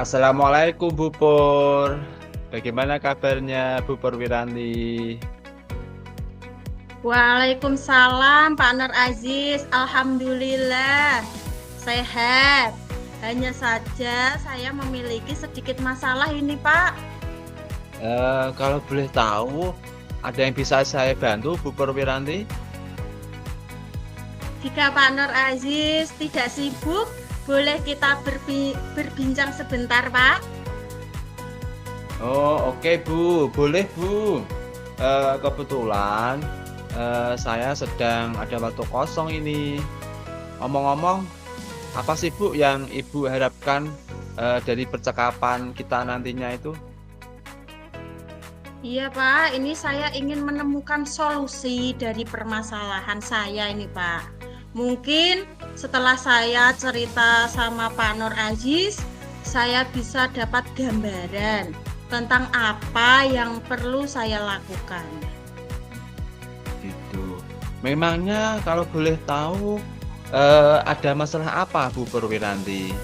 Assalamualaikum Bu Pur. Bagaimana kabarnya Bu Purwiranti? Waalaikumsalam Pak Nur Aziz. Alhamdulillah sehat. Hanya saja saya memiliki sedikit masalah ini Pak. Kalau boleh tahu, ada yang bisa saya bantu Bu Purwiranti? Jika Pak Nur Aziz tidak sibuk, boleh kita berbincang sebentar Pak. Oh, oke Bu, boleh Bu. Kebetulan saya sedang ada waktu kosong ini. Ngomong-ngomong, apa sih Bu yang Ibu harapkan dari percakapan kita nantinya itu? Iya Pak, ini saya ingin menemukan solusi dari permasalahan saya ini Pak. Mungkin setelah saya cerita sama Pak Nur Aziz, saya bisa dapat gambaran tentang apa yang perlu saya lakukan. Gitu. Memangnya kalau boleh tahu ada masalah apa Bu Purwiranti?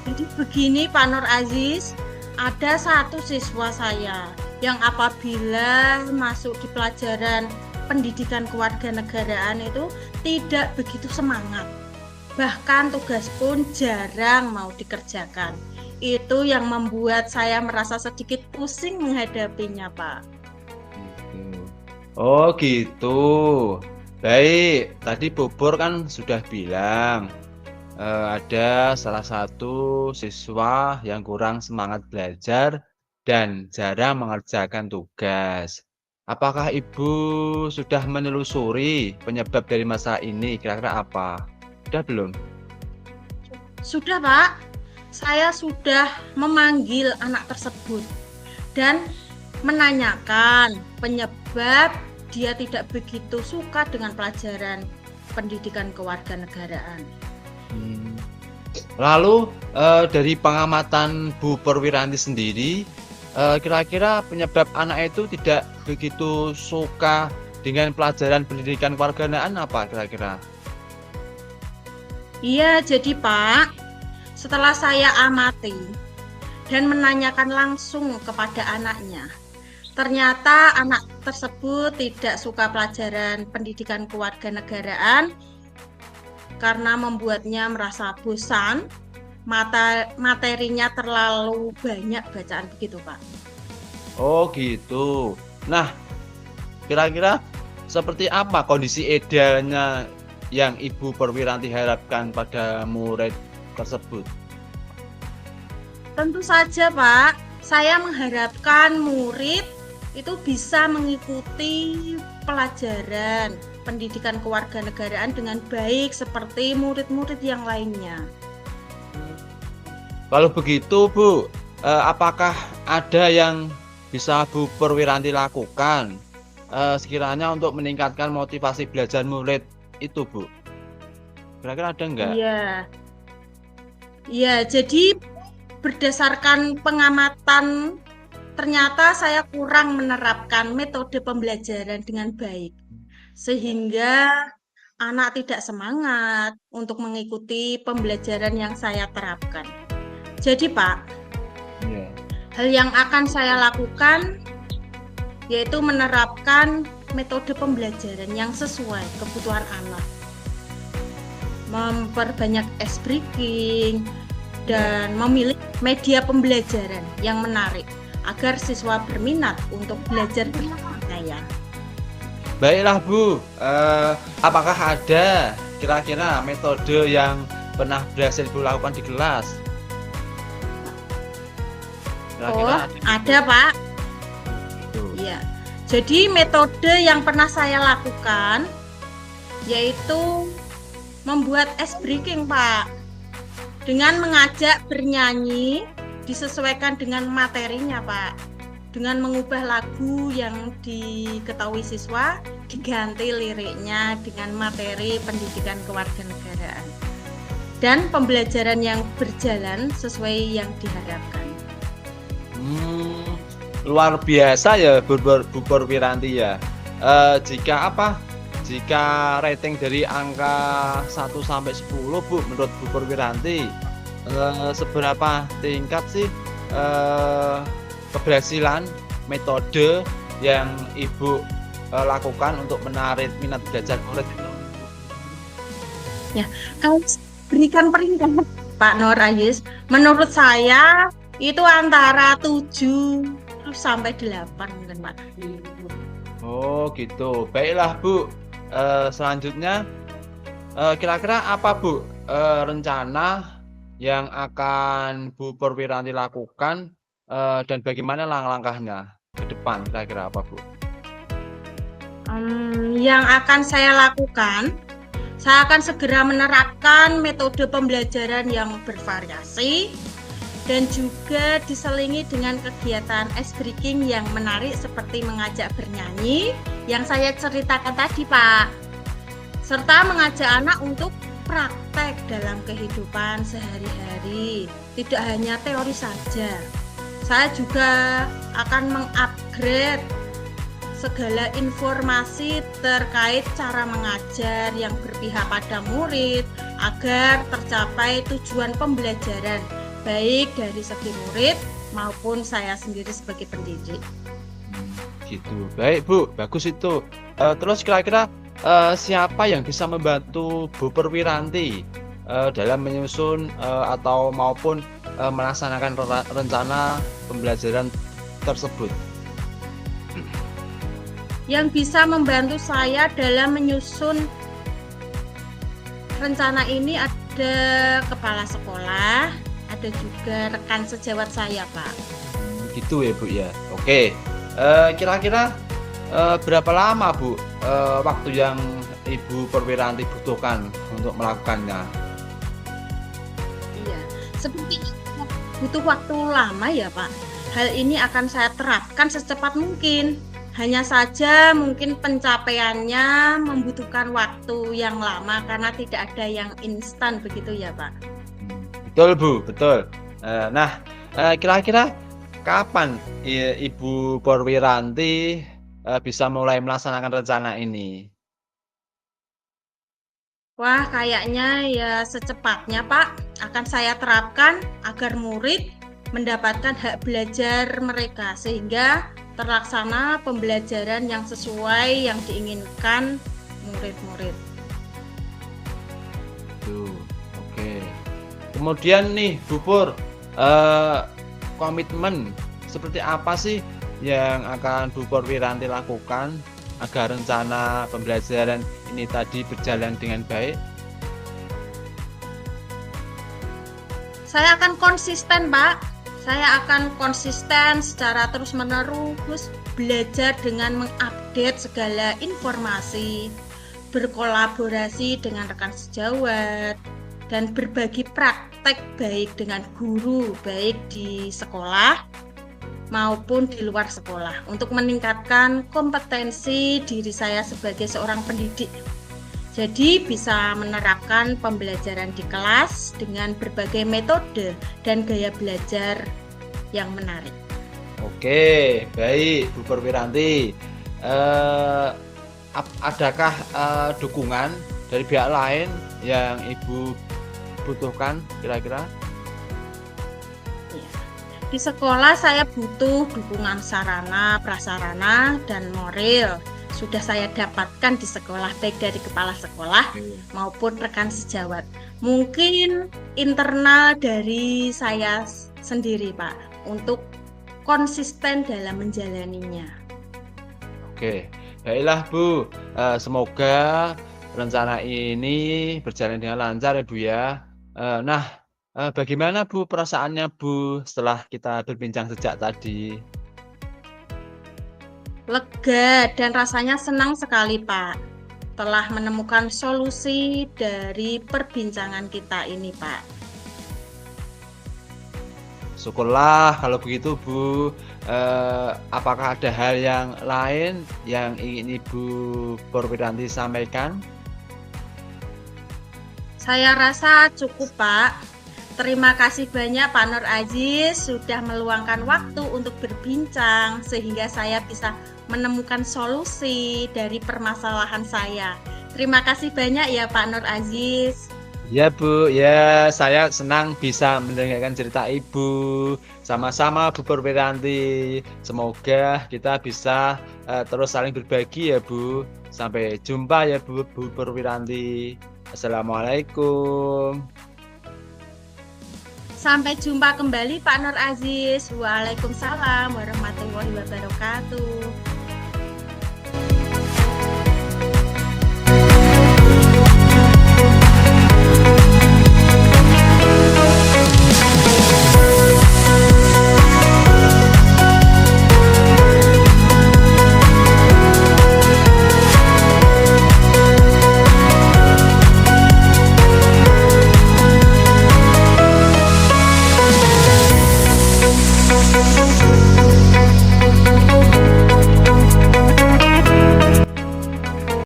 Jadi begini Pak Nur Aziz, ada satu siswa saya yang apabila masuk di pelajaran pendidikan kewarganegaraan itu tidak begitu semangat. Bahkan tugas pun jarang mau dikerjakan. Itu yang membuat saya merasa sedikit pusing menghadapinya, Pak. Gitu. Oh gitu. Baik, tadi Bu Pur kan sudah bilang ada salah satu siswa yang kurang semangat belajar dan jarang mengerjakan tugas. Apakah Ibu sudah menelusuri penyebab dari masalah ini? Kira-kira apa? Sudah belum? Sudah, Pak. Saya sudah memanggil anak tersebut dan menanyakan penyebab dia tidak begitu suka dengan pelajaran pendidikan kewarganegaraan. Lalu dari pengamatan Bu Purwiranti sendiri, kira-kira penyebab anak itu tidak begitu suka dengan pelajaran pendidikan kewarganegaraan apa kira-kira? Iya, jadi Pak, setelah saya amati dan menanyakan langsung kepada anaknya, ternyata anak tersebut tidak suka pelajaran pendidikan kewarganegaraan karena membuatnya merasa bosan, materinya terlalu banyak bacaan begitu, Pak. Oh gitu. Nah, kira-kira seperti apa kondisi idealnya yang Ibu Purwiranti harapkan pada murid tersebut? Tentu saja, Pak, saya mengharapkan murid itu bisa mengikuti pelajaran pendidikan kewarganegaraan dengan baik seperti murid-murid yang lainnya. Kalau begitu, Bu, apakah ada yang bisa Bu Purwiranti lakukan sekiranya untuk meningkatkan motivasi belajar murid itu, Bu? Kira-kira ada enggak? Iya, iya. Jadi berdasarkan pengamatan, ternyata saya kurang menerapkan metode pembelajaran dengan baik, sehingga anak tidak semangat untuk mengikuti pembelajaran yang saya terapkan. Jadi, Pak, Iya. hal yang akan saya lakukan yaitu menerapkan metode pembelajaran yang sesuai kebutuhan anak. Memperbanyak ice breaking dan memilih media pembelajaran yang menarik agar siswa berminat untuk belajar berkebudayaan. Baiklah, Bu. Apakah ada kira-kira metode yang pernah berhasil Bu lakukan di kelas? Oh, ada, Pak. Gitu. Iya. Jadi metode yang pernah saya lakukan yaitu membuat ice breaking, Pak. Dengan mengajak bernyanyi disesuaikan dengan materinya, Pak. Dengan mengubah lagu yang diketahui siswa, diganti liriknya dengan materi pendidikan kewarganegaraan. Dan pembelajaran yang berjalan sesuai yang diharapkan. Luar biasa ya Bu Purwiranti ya. Jika rating dari angka 1 sampai 10 Bu menurut Bu Purwiranti, seberapa tingkat sih eh, keberhasilan metode yang Ibu lakukan untuk menarik minat belajar murid itu? Ya, kalau berikan peringkat Pak Nur Aziz, menurut saya itu antara 7 sampai 8 mungkin Pak. Oh gitu. Baiklah Bu. Selanjutnya kira-kira apa Bu rencana yang akan Bu Purwiranti lakukan dan bagaimana langkah-langkahnya ke depan kira-kira apa Bu? Yang akan saya lakukan, saya akan segera menerapkan metode pembelajaran yang bervariasi dan juga diselingi dengan kegiatan ice breaking yang menarik seperti mengajak bernyanyi yang saya ceritakan tadi Pak, serta mengajak anak untuk praktek dalam kehidupan sehari-hari, tidak hanya teori saja. Saya juga akan mengupgrade segala informasi terkait cara mengajar yang berpihak pada murid agar tercapai tujuan pembelajaran baik dari segi murid maupun saya sendiri sebagai pendidik. Gitu. Baik Bu, bagus itu. Terus kira-kira siapa yang bisa membantu Bu Purwiranti dalam menyusun atau maupun melaksanakan rencana pembelajaran tersebut? Yang bisa membantu saya dalam menyusun rencana ini ada kepala sekolah, ada juga rekan sejawat saya, Pak. Gitu ya, Bu ya. Oke. Kira-kira berapa lama, Bu, waktu yang Ibu Purwiranti butuhkan untuk melakukannya? Iya, seperti butuh waktu lama ya, Pak. Hal ini akan saya terapkan secepat mungkin. Hanya saja mungkin pencapaiannya membutuhkan waktu yang lama karena tidak ada yang instan begitu ya Pak. Betul Bu, betul. Nah, kira-kira kapan Ibu Purwiranti bisa mulai melaksanakan rencana ini? Wah, kayaknya ya secepatnya Pak akan saya terapkan agar murid mendapatkan hak belajar mereka sehingga terlaksana pembelajaran yang sesuai yang diinginkan murid-murid. Tuh, oke. Kemudian nih, Bu Pur, komitmen seperti apa sih yang akan Bu Purwiranti lakukan agar rencana pembelajaran ini tadi berjalan dengan baik? Saya akan konsisten, Pak. Saya akan konsisten secara terus-menerus belajar dengan mengupdate segala informasi, berkolaborasi dengan rekan sejawat, dan berbagi praktek baik dengan guru, baik di sekolah maupun di luar sekolah untuk meningkatkan kompetensi diri saya sebagai seorang pendidik. Jadi bisa menerapkan pembelajaran di kelas dengan berbagai metode dan gaya belajar yang menarik. Oke, baik Bu Purwiranti. Adakah dukungan dari pihak lain yang Ibu butuhkan kira-kira? Di sekolah saya butuh dukungan sarana, prasarana, dan moral. Sudah saya dapatkan di sekolah, baik dari kepala sekolah maupun rekan sejawat. Mungkin internal dari saya sendiri, Pak, untuk konsisten dalam menjalaninya. Oke, baiklah Bu. Semoga rencana ini berjalan dengan lancar ya Bu ya. Nah, bagaimana Bu perasaannya Bu setelah kita berbincang sejak tadi? Lega dan rasanya senang sekali, Pak, telah menemukan solusi dari perbincangan kita ini, Pak. Syukurlah kalau begitu Bu. Apakah ada hal yang lain yang ingin Ibu Purwiranti sampaikan? Saya rasa cukup, Pak. Terima kasih banyak Pak Nur Aziz sudah meluangkan waktu untuk berbincang sehingga saya bisa menemukan solusi dari permasalahan saya. Terima kasih banyak ya Pak Nur Aziz. Ya Bu, ya saya senang bisa mendengarkan cerita Ibu. Sama-sama Bu Purwiranti. Semoga kita bisa terus saling berbagi ya Bu. Sampai jumpa ya Bu Purwiranti. Assalamualaikum. Sampai jumpa kembali Pak Nur Aziz. Waalaikumsalam warahmatullahi wabarakatuh.